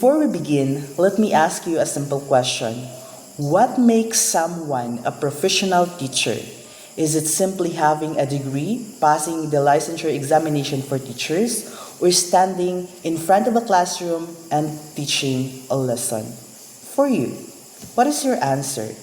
Before we begin, let me ask you a simple question. What makes someone a professional teacher? Is it simply having a degree, passing the licensure examination for teachers, or standing in front of a classroom and teaching a lesson? For you, what is your answer?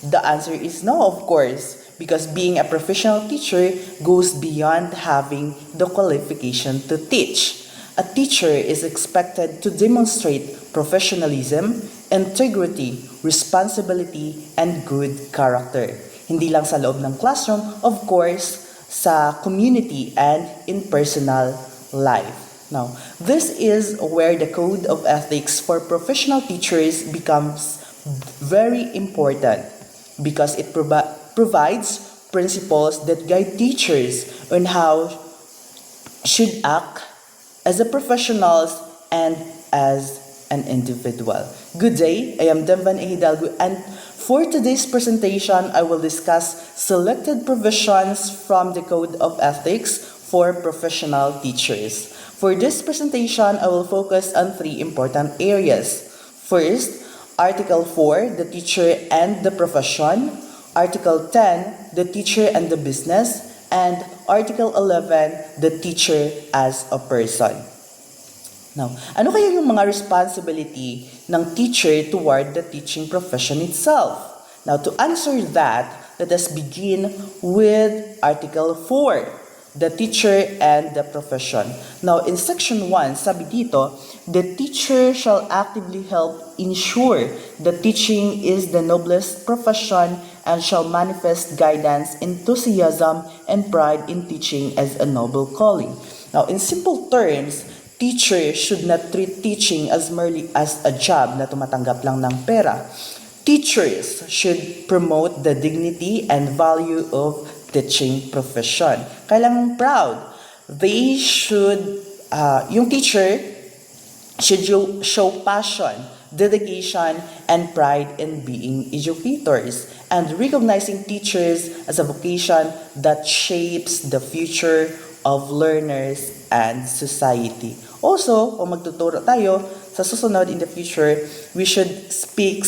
The answer is no, of course, because being a professional teacher goes beyond having the qualification to teach. A teacher is expected to demonstrate professionalism, integrity, responsibility, and good character. Hindi lang sa loob ng classroom, of course, sa community and in personal life. Now, this is where the code of ethics for professional teachers becomes very important because it provides principles that guide teachers on how should act as a professionals and as an individual. Good day, I am Demvan A. Hidalgo, and for today's presentation, I will discuss selected provisions from the Code of Ethics for professional teachers. For this presentation, I will focus on three important areas. First, Article 4, the teacher and the profession. Article 10, the teacher and the business. And Article 11, the teacher as a person. Now, ano kaya yung mga responsibility ng teacher toward the teaching profession itself? Now, to answer that, let us begin with Article 4, the teacher and the profession. Now, in Section 1, sabi dito, the teacher shall actively help ensure that teaching is the noblest profession and shall manifest guidance, enthusiasm, and pride in teaching as a noble calling. Now, in simple terms, teacher should not treat teaching as merely as a job na tumatanggap lang ng pera. Teachers should promote the dignity and value of teaching profession. Kailangan proud. They should, yung teacher should show passion, dedication, and pride in being educators and recognizing teachers as a vocation that shapes the future of learners and society. Also, kung magtuturo tayo sa susunod in the future, we should speak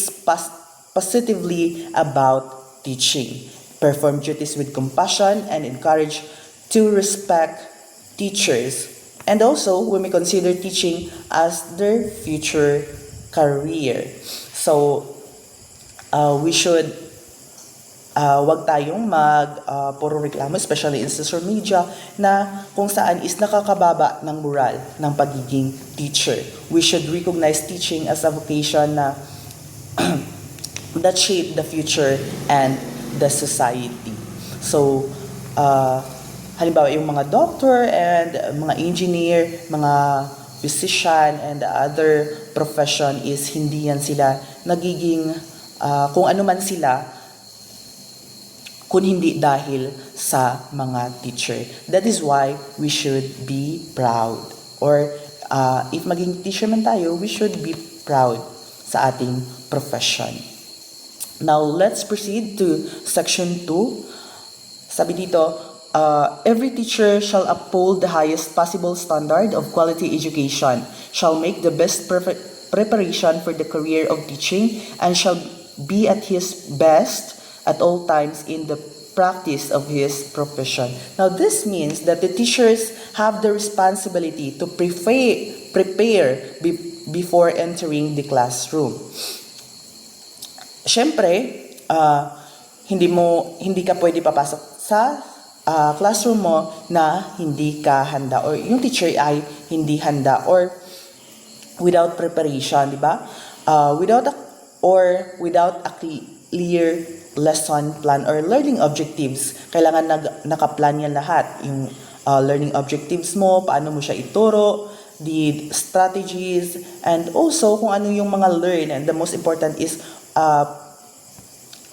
positively about teaching, perform duties with compassion, and encourage to respect teachers. And also, we may consider teaching as their future career. So, we should wag tayong puro reklamo, especially in social media, na kung saan is nakakababa ng moral ng pagiging teacher. We should recognize teaching as a vocation na that shape the future and the society. So, halimbawa yung mga doctor and mga engineer, mga physician and other profession is hindi yan sila nagiging kung ano man sila kung hindi dahil sa mga teacher. That is why we should be proud. Or if maging teacher man tayo, we should be proud sa ating profession. Now, let's proceed to Section 2. Sabi dito, every teacher shall uphold the highest possible standard of quality education, shall make the best preparation for the career of teaching, and shall be at his best at all times in the practice of his profession. Now, this means that the teachers have the responsibility to prepare before entering the classroom. Siyempre, hindi ka pwede papasok sa classroom mo na hindi ka handa or yung teacher ay hindi handa or without preparation, di ba? Without a clear lesson plan or learning objectives. Kailangan nakaplan yan lahat. Yung learning objectives mo, paano mo siya ituro, the strategies, and also kung ano yung mga learn. And the most important is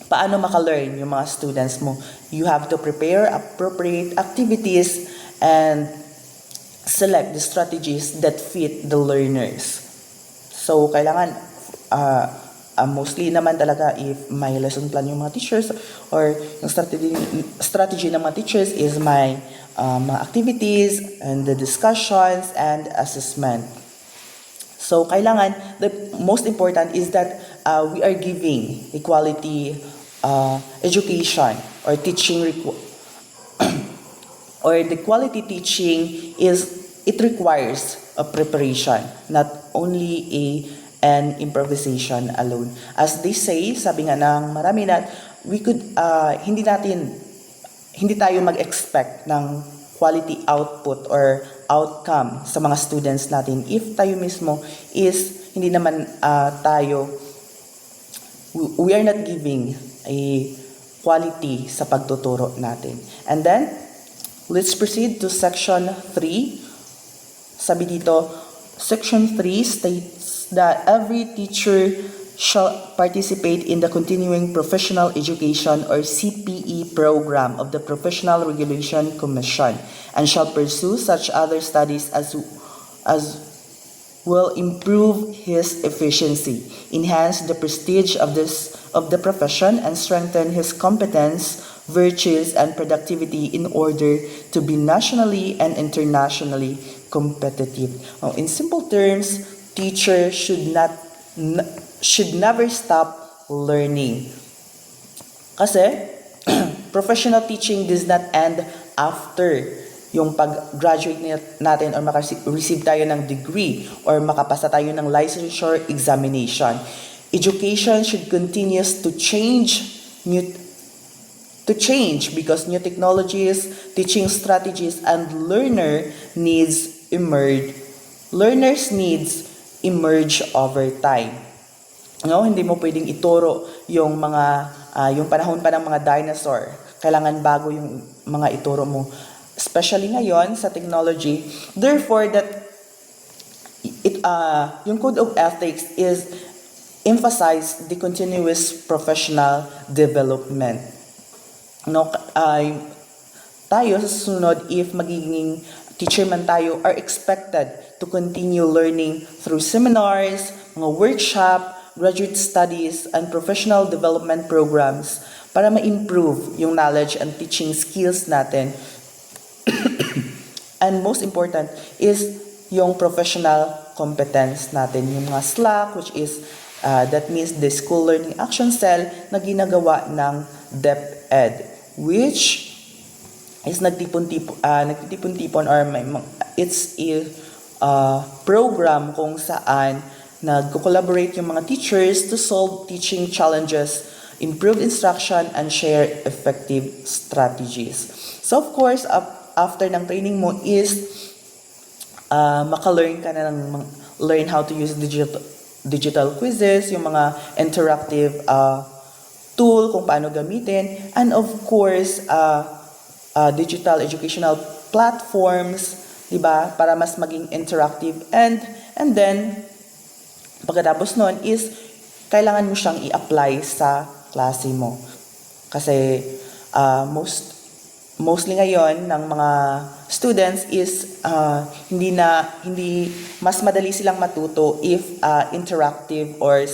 paano maka-learn yung mga students mo. You have to prepare appropriate activities and select the strategies that fit the learners. So, kailangan mostly naman talaga if may lesson plan yung mga teachers or yung strategy ng mga teachers is may mga activities and the discussions and assessment. So kailangan, the most important is that we are giving equality education or or the quality teaching it requires a preparation, not only an improvisation alone. As they say, sabi nga ng marami na we could hindi tayo mag-expect ng quality output or outcome sa mga students natin if tayo mismo is hindi naman we are not giving a quality sa pagtuturo natin. And then, let's proceed to section 3. Sabi dito, section 3 states that every teacher shall participate in the Continuing Professional Education or CPE program of the Professional Regulation Commission and shall pursue such other studies as will improve his efficiency, enhance the prestige of the profession, and strengthen his competence, virtues, and productivity in order to be nationally and internationally competitive. In simple terms, teachers should never stop learning. Kasi professional teaching does not end after yung pag-graduate natin or maka-receive tayo ng degree or makapasa tayo ng licensure examination. Education should continue to change because new technologies, teaching strategies, and learners needs emerge over time. No, hindi mo pwedeng ituro yung yung panahon pa ng mga dinosaur. Kailangan bago yung mga ituro mo. Especially ngayon sa technology. Therefore, yung code of ethics is emphasize the continuous professional development. No, tayo sa susunod, if magiging teacher man tayo, are expected to continue learning through seminars, mga workshop, graduate studies, and professional development programs para ma-improve yung knowledge and teaching skills natin. And most important is yung professional competence natin, yung mga SLAC, which is that means the School Learning Action Cell na ginagawa ng DepEd, which is nagtitipon-tipon or it's a program kung saan nagko-collaborate yung mga teachers to solve teaching challenges, improve instruction, and share effective strategies. So of course, after ng training mo is maka-learn ka na learn how to use digital quizzes, yung mga interactive tool kung paano gamitin, and of course digital educational platforms, di ba, para mas maging interactive, and then pagkatapos nun is kailangan mo siyang i-apply sa klase mo kasi mostly ngayon ng mga students is hindi mas madali silang matuto if interactive or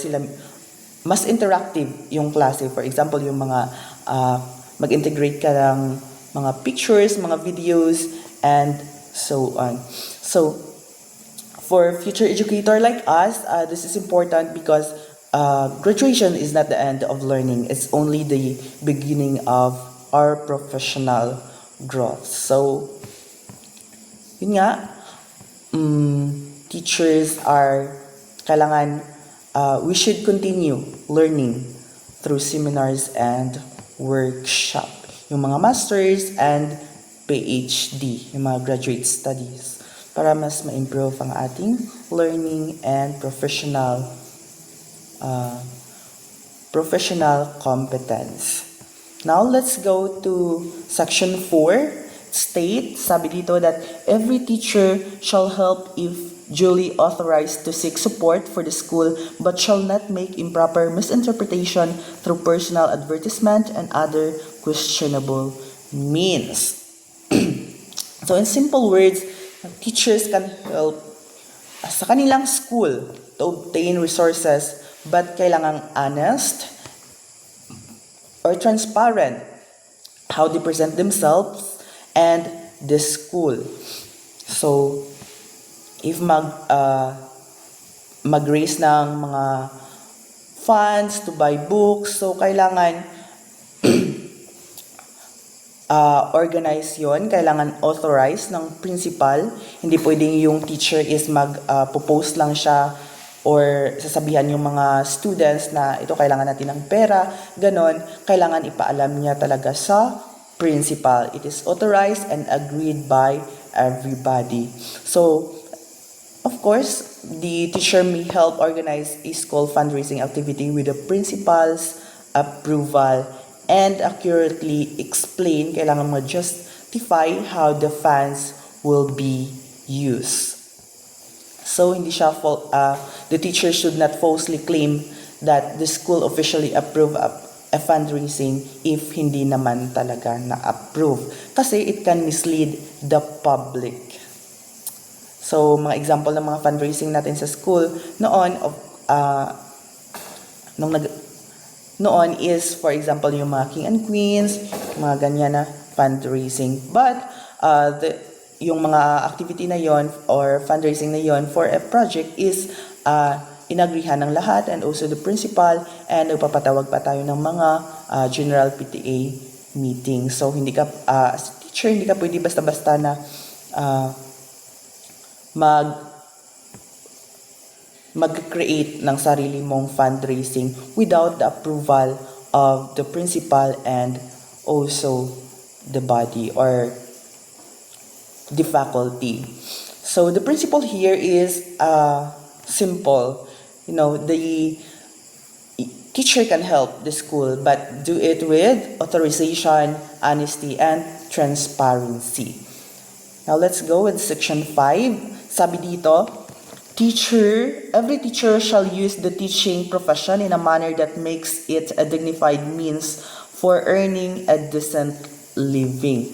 mas interactive yung klase. For example, yung mga mag-integrate ka ng mga pictures, mga videos, and so on. So for future educator like us, this is important because graduation is not the end of learning. It's only the beginning of our professional growth. So, yun nga, teachers we should continue learning through seminars and workshop. Yung mga masters and PhD, yung mga graduate studies, para mas ma-improve ang ating learning and professional competence. Now, let's go to section 4. Sabi dito that every teacher shall help if duly authorized to seek support for the school but shall not make improper misinterpretation through personal advertisement and other questionable means. So in simple words, teachers can help sa kanilang school to obtain resources but kailangang honest or transparent how they present themselves and the school. So, if mag-raise ng mga funds to buy books, so kailangan organize yon, kailangan authorized ng principal. Hindi pwedeng yung teacher is mag-post lang siya or sasabihan yung mga students na ito kailangan natin ng pera, ganon. Kailangan ipaalam niya talaga sa principal. It is authorized and agreed by everybody. So, of course, the teacher may help organize a school fundraising activity with the principal's approval and accurately explain, kailangan mo justify how the funds will be used. So, hindi siya the teacher should not falsely claim that the school officially approved a fundraising if hindi naman talaga na-approve. Kasi it can mislead the public. So, mga example ng mga fundraising natin sa school noon is, for example, yung mga King and Queens, mga ganyan na fundraising. But, yung mga activity na yon or fundraising na yon for a project is inagrihan ng lahat and also the principal, and nagpapatawag pa tayo ng mga general PTA meeting. So, hindi ka, as a teacher, hindi ka pwede basta-basta na mag-create ng sarili mong fundraising without the approval of the principal and also the body or the faculty. So the principle here is simple. The teacher can help the school, but do it with authorization, honesty, and transparency. Now let's go with section 5. Sabi dito, every teacher shall use the teaching profession in a manner that makes it a dignified means for earning a decent living.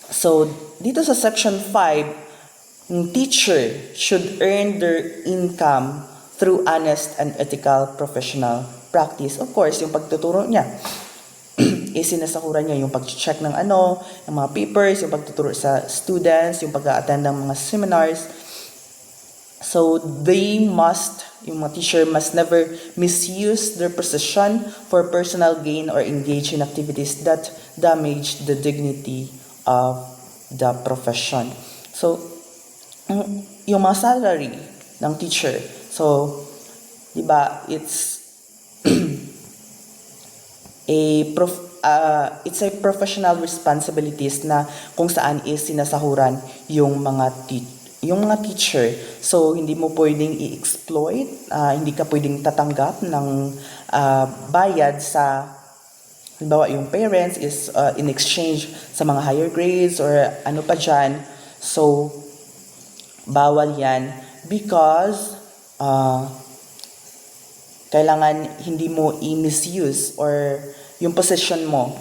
So, dito sa section 5, yung teacher should earn their income through honest and ethical professional practice. Of course, yung pagtuturo niya, sinasakuran niya yung pag-check ng mga papers, yung pagtuturo sa students, yung pag-attend ng mga seminars. So, yung mga teacher must never misuse their position for personal gain or engage in activities that damage the dignity of the profession. So, yung mga salary ng teacher, so, di ba, it's it's a professional responsibilities na kung saan is sinasahuran yung mga teacher. So, hindi mo pwedeng i-exploit, hindi ka pwedeng tatanggap ng bayad sa, halimbawa, yung parents is in exchange sa mga higher grades or ano pa dyan. So, bawal yan because kailangan hindi mo i-misuse or yung position mo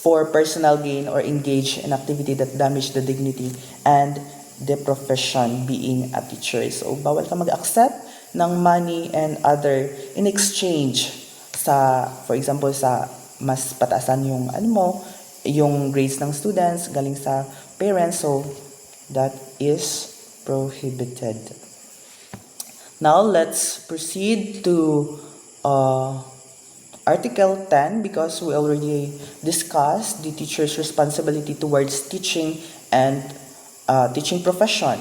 for personal gain or engage in activity that damage the dignity and the profession being a teacher. So, bawal ka mag-accept ng money and other in exchange for example, sa mas pataasan yung grades ng students galing sa parents. So, that is prohibited. Now, let's proceed to Article 10 because we already discussed the teacher's responsibility towards teaching and teaching profession.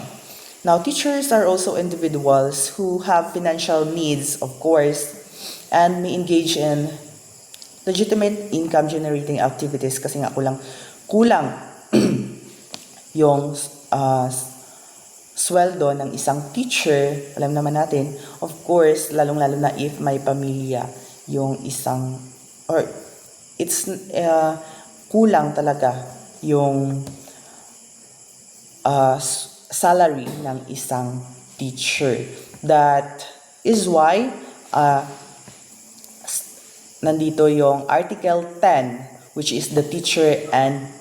Now, teachers are also individuals who have financial needs, of course, and may engage in legitimate income-generating activities kasi nga kulang yung sweldo ng isang teacher. Alam naman natin, of course, lalong-lalo na if may pamilya yung isang, or it's kulang talaga yung salary ng isang teacher. That is why nandito yung Article 10, which is the teacher and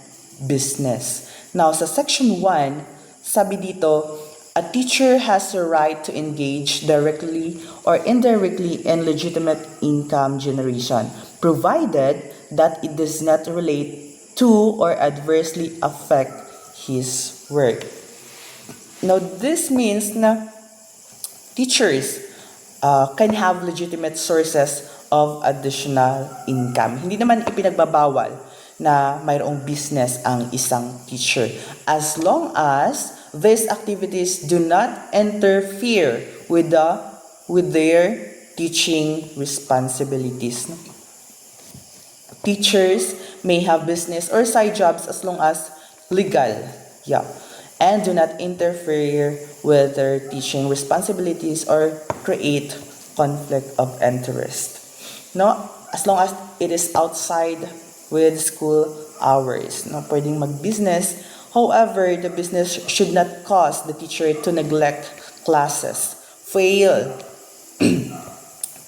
business. Now, sa Section 1, sabi dito, A teacher has the right to engage directly or indirectly in legitimate income generation, provided that it does not relate to or adversely affect his work. Now, this means na teachers can have legitimate sources of additional income. Hindi naman ipinagbabawal na mayroong business ang isang teacher as long as these activities do not interfere with their teaching responsibilities. Teachers may have business or side jobs as long as legal, yeah, and do not interfere with their teaching responsibilities or create conflict of interest. No, as long as it is outside with school hours. No, pwedeng mag-business. However, the business should not cause the teacher to neglect classes, fail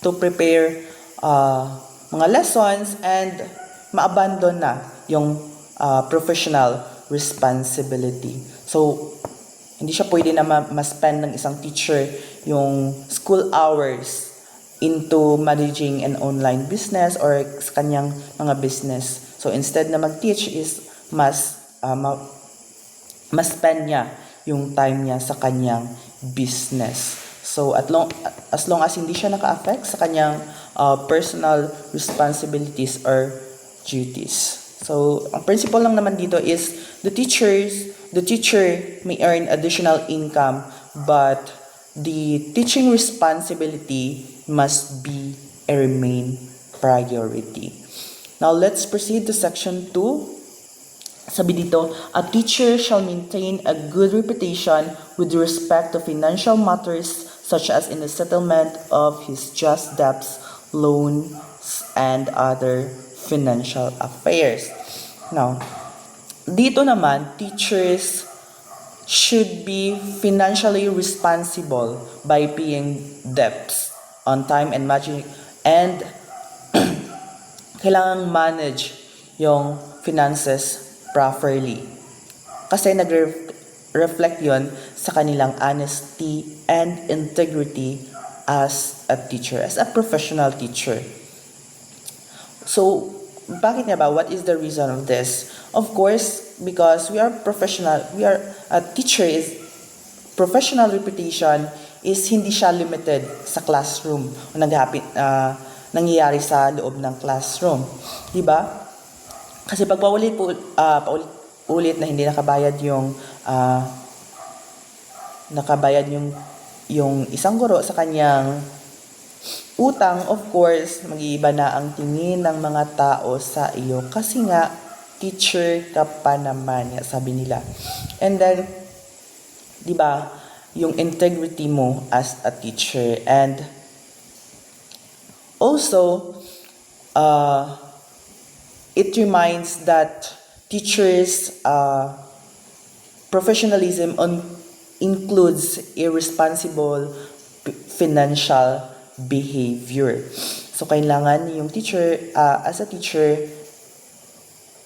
to prepare mga lessons, and ma-abandon na yung professional responsibility. So, hindi siya pwede na ma-spend ng isang teacher yung school hours into managing an online business or sa kanyang mga business. So, instead na mag-teach is mas-spend niya yung time niya sa kanyang business. So, as long as hindi siya naka-affect sa kanyang personal responsibilities or duties. So, ang principle lang naman dito is the teacher may earn additional income, but the teaching responsibility must be a remain priority. Now, let's proceed to section 2. Sabi dito, a teacher shall maintain a good reputation with respect to financial matters such as in the settlement of his just debts, loans, and other financial affairs. Now, dito naman, teachers should be financially responsible by paying debts on time and kailangang manage yung finances properly. Kasi nag-reflect yon sa kanilang honesty and integrity as a teacher, as a professional teacher. So, bakit nga ba? What is the reason of this? Of course, because we are professional, a teacher is, professional reputation is hindi siya limited sa classroom o nangyayari sa loob ng classroom. Diba? Kasi pag paulit na hindi nakabayad yung isang guro sa kanyang utang, of course, mag-iiba na ang tingin ng mga tao sa iyo kasi nga teacher ka pa naman, sabi nila. And then, di ba, yung integrity mo as a teacher. And also, it reminds that teachers' professionalism includes irresponsible financial behavior. So, kailangan yung teacher, as a teacher,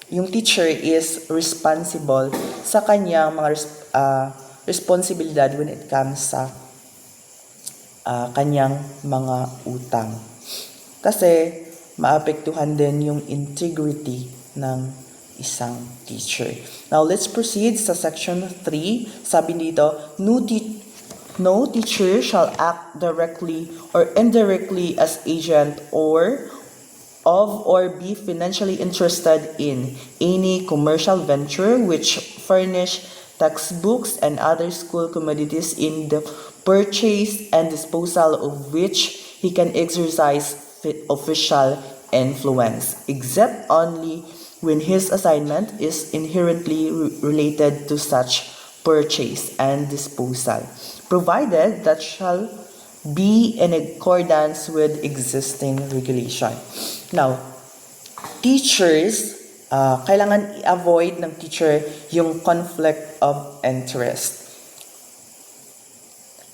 yung teacher is responsible sa kanyang mga responsibilidad when it comes sa kanyang mga utang. Kasi, maapektuhan din yung integrity ng isang teacher. Now, let's proceed sa section 3. Sabi dito, no teacher shall act directly or indirectly as agent or be financially interested in any commercial venture which furnish textbooks and other school commodities in the purchase and disposal of which he can exercise official influence, except only when his assignment is inherently related to such purchase and disposal, provided that shall be in accordance with existing regulation. Now, teachers, kailangan i-avoid ng teacher yung conflict of interest.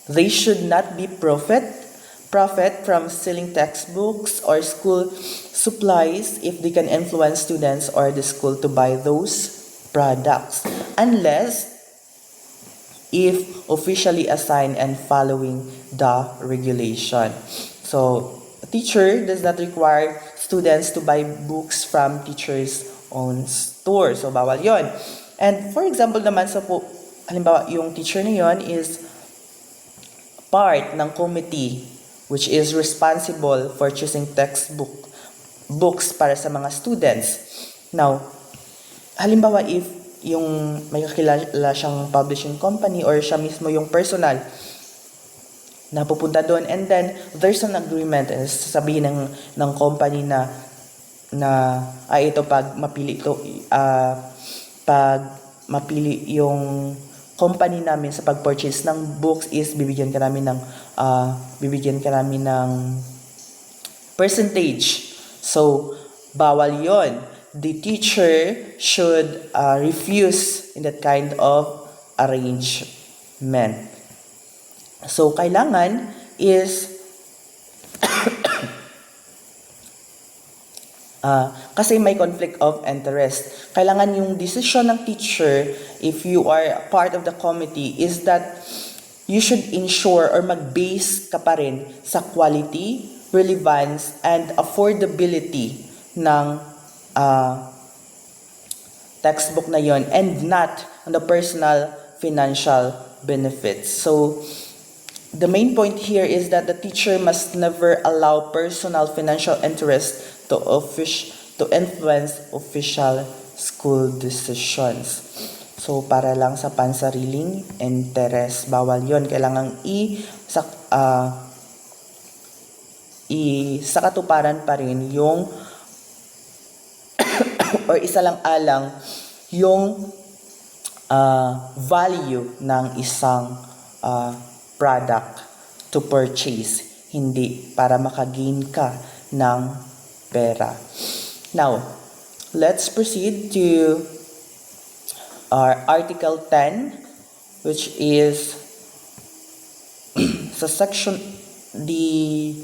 They should not be profit from selling textbooks or school supplies if they can influence students or the school to buy those products, unless if officially assigned and following the regulation. So, a teacher does not require students to buy books from teachers' own store. So, bawal yon. And for example naman, halimbawa, yung teacher na yon is part ng committee which is responsible for choosing books para sa mga students. Now, halimbawa if yung may kakilala siyang publishing company or siya mismo yung personal na pupunta doon, and then there's an agreement, sasabihin ng company na ito pag mapili yung company namin sa pag-purchase ng books is bibigyan ka namin ng percentage. So, bawal yon. The teacher should refuse in that kind of arrangement. So, kailangan is kasi may conflict of interest. Kailangan yung decision ng teacher, if you are part of the committee, is that you should ensure or mag-base ka pa rin sa quality, relevance, and affordability ng textbook na yon, and not on the personal financial benefits. So, the main point here is that the teacher must never allow personal financial interest to influence official school decisions. So, para lang sa pansariling interes, bawal yon. Kailangang sa katuparan pa rin yung or isa lang alang yung value ng isang product to purchase, hindi para makagain ka ng pera. Now, let's proceed to our Article 10, which is sa section, the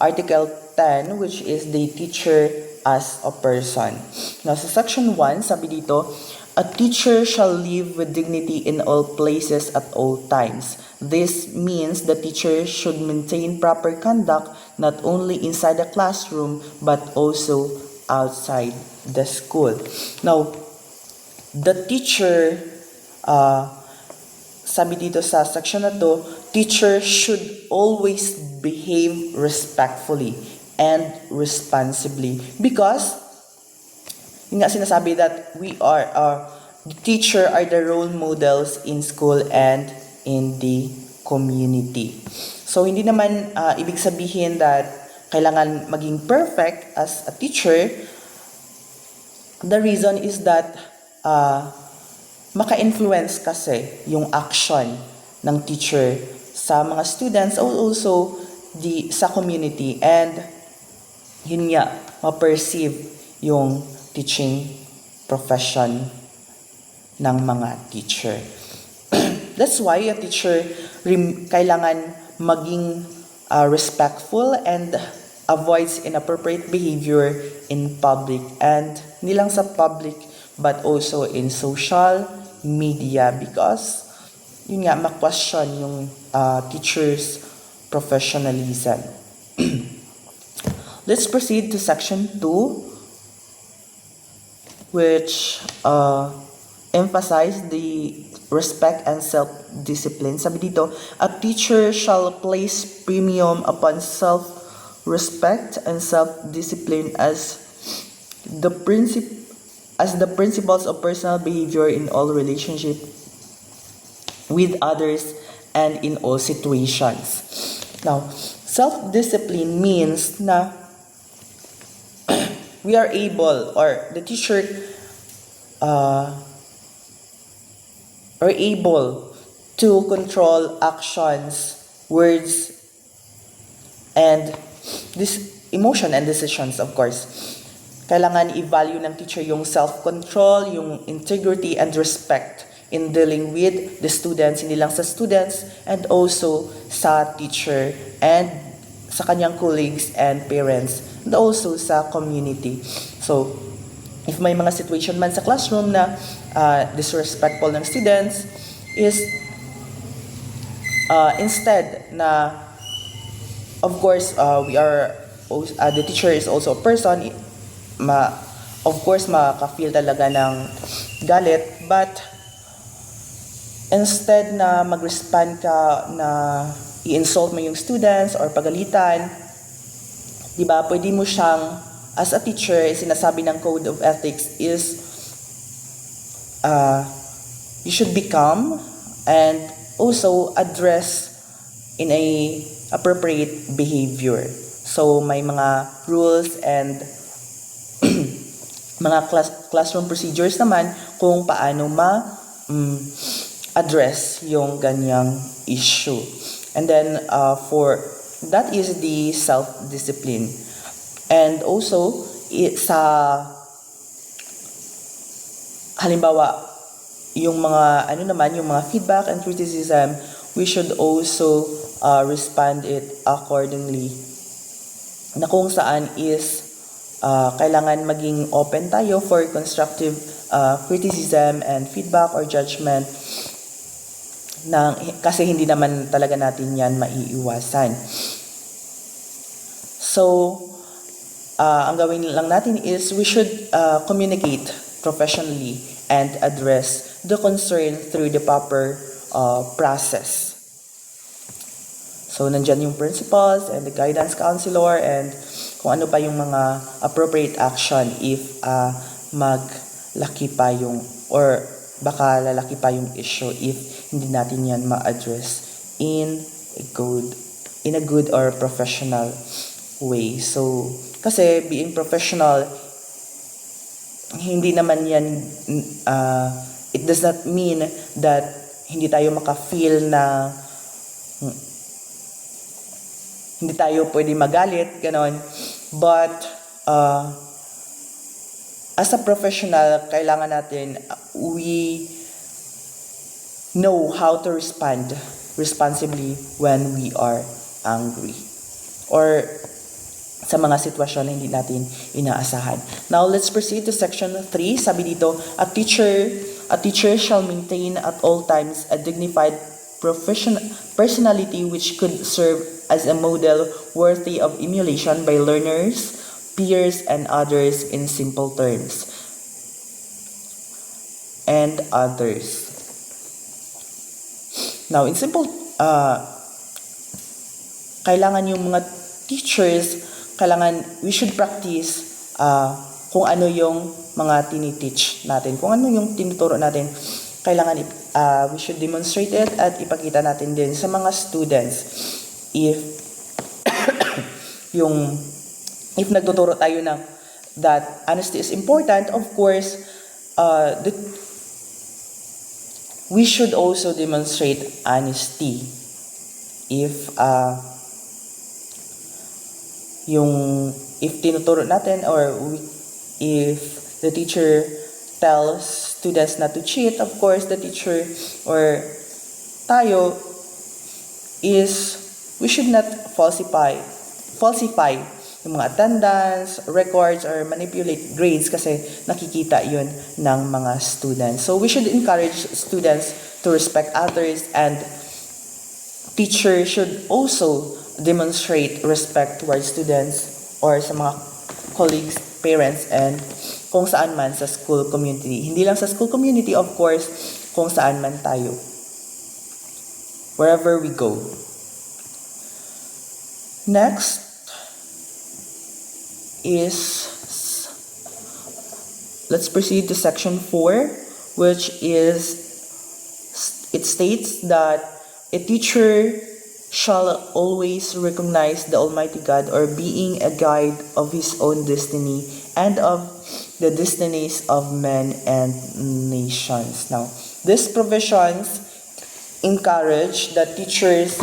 Article 10, which is the teacher as a person. Now, sa section 1, sabi dito, a teacher shall live with dignity in all places at all times. This means the teacher should maintain proper conduct not only inside the classroom but also outside the school. Now, the teacher, sabi dito sa section na to, teacher should always behave respectfully and responsibly, because yun nga sinasabi that the teacher are the role models in school and in the community. So, hindi naman ibig sabihin that kailangan maging perfect as a teacher. The reason is that maka-influence kasi yung action ng teacher sa mga students or also sa community, and yun nga, ma-perceive yung teaching profession ng mga teacher. That's why a teacher kailangan maging respectful and avoids inappropriate behavior in public, and hindi lang sa public but also in social media, because yun nga, ma-question yung teacher's professionalism. Let's proceed to section 2, which emphasize the respect and self-discipline. Sabi dito, a teacher shall place premium upon self-respect and self-discipline as the principles of personal behavior in all relationship with others and in all situations. Now, self-discipline means na we are able, or the teacher are able to control actions, words, and this emotion and decisions, of course. Kailangan i-value ng teacher yung self-control, yung integrity and respect in dealing with the students, hindi lang sa students, and also sa teacher and sa kanyang colleagues and parents, and also sa community. So, if may mga situation man sa classroom na disrespectful ng students, is Instead na, of course, the teacher is also a person, of course, makaka-feel talaga ng galit, but instead na mag-respond ka na i-insult mo yung students or pagalitan, di ba, pwede mo siyang, as a teacher, sinasabi ng code of ethics is, you should be calm and also address in a appropriate behavior. So, may mga rules and mga classroom procedures naman kung paano address yung ganyang issue. And then, that is the self-discipline. And also, sa halimbawa, yung mga feedback and criticism, we should also respond it accordingly. Na kung saan is kailangan maging open tayo for constructive criticism and feedback or judgment kasi hindi naman talaga natin yan maiiwasan. So, ang gawin lang natin is we should communicate professionally and address the concern through the proper process. So, nandyan yung principals and the guidance counselor and kung ano pa yung mga appropriate action if maglaki pa yung or baka lalaki pa yung issue if hindi natin yan ma-address in a good or professional way. So, kasi being professional, hindi naman yan, it does not mean that hindi tayo maka-feel na hindi tayo pwede magalit, ganon. But, as a professional, kailangan natin, we know how to respond responsibly when we are angry. Or sa mga sitwasyon na hindi natin inaasahan. Now, let's proceed to section 3. Sabi dito, a teacher shall maintain at all times a dignified personality which could serve as a model worthy of emulation by learners, peers, and others in simple terms. And others. Now, in simple, kailangan yung mga teachers, we should practice kung ano yung mga tiniteach natin, kung ano yung tinuturo natin. Kailangan we should demonstrate it at ipakita natin din sa mga students. If nagtuturo tayo ng that honesty is important, of course, we should also demonstrate honesty. If tinuturo natin or if the teacher tells students not to cheat, of course, the teacher or tayo we should not falsify yung mga attendance, records, or manipulate grades kasi nakikita yun ng mga students. So we should encourage students to respect others, and teachers should also demonstrate respect towards students or sa mga colleagues, parents, and kung saan man sa school community. Hindi lang sa school community, of course, kung saan man tayo. Wherever we go. Next is, let's proceed to section 4, which is, it states that a teacher shall always recognize the Almighty God or being a guide of his own destiny and of the destinies of men and nations. Now, these provisions encourage that teachers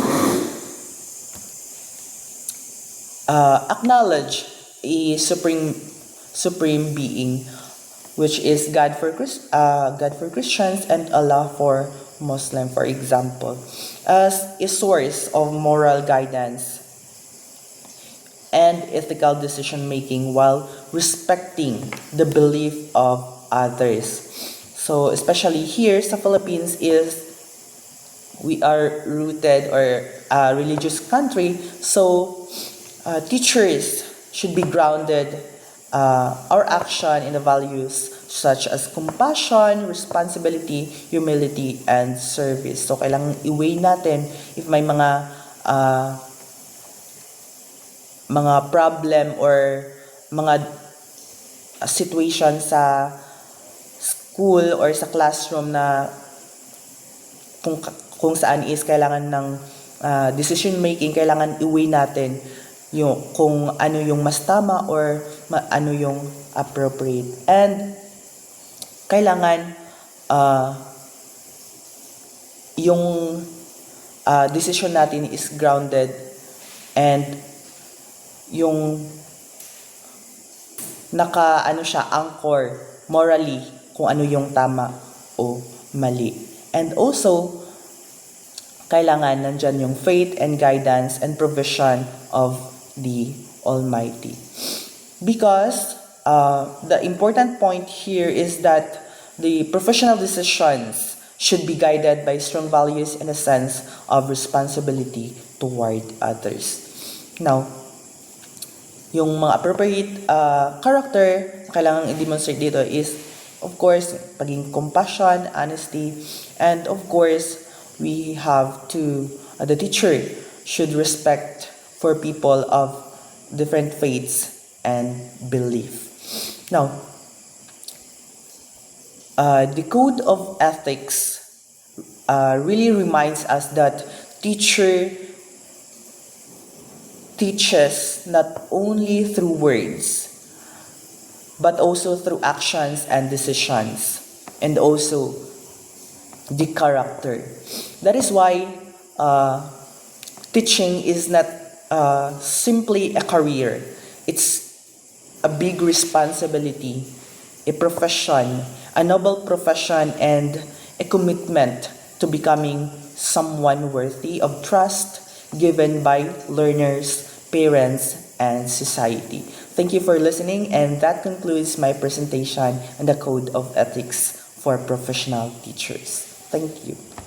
acknowledge a supreme being, which is God for Christians and Allah for Muslim, for example, as a source of moral guidance and ethical decision making while respecting the belief of others. So especially here sa Philippines is we are rooted or a religious country, so teachers should be grounded our action in the values such as compassion, responsibility, humility, and service. So, kailangan i-weigh natin if may mga problem or mga situation sa school or sa classroom na kung saan is kailangan ng decision making, kailangan i-weigh natin yung kung ano yung mas tama or ano yung appropriate. And kailangan yung decision natin is grounded and yung siya, anchor morally kung ano yung tama o mali. And also, kailangan nandyan yung faith and guidance and provision of the Almighty. Because the important point here is that the professional decisions should be guided by strong values and a sense of responsibility toward others. Now, yung mga appropriate character na kailangan i-demonstrate dito is, of course, pagiging compassion, honesty, and of course, we have to, the teacher should respect for people of different faiths and belief. Now, the code of ethics really reminds us that teacher teaches not only through words, but also through actions and decisions, and also the character. That is why teaching is not simply a career. It's a big responsibility, a profession, a noble profession, and a commitment to becoming someone worthy of trust given by learners, parents, and society. Thank you for listening, and that concludes my presentation on the Code of Ethics for Professional Teachers. Thank you.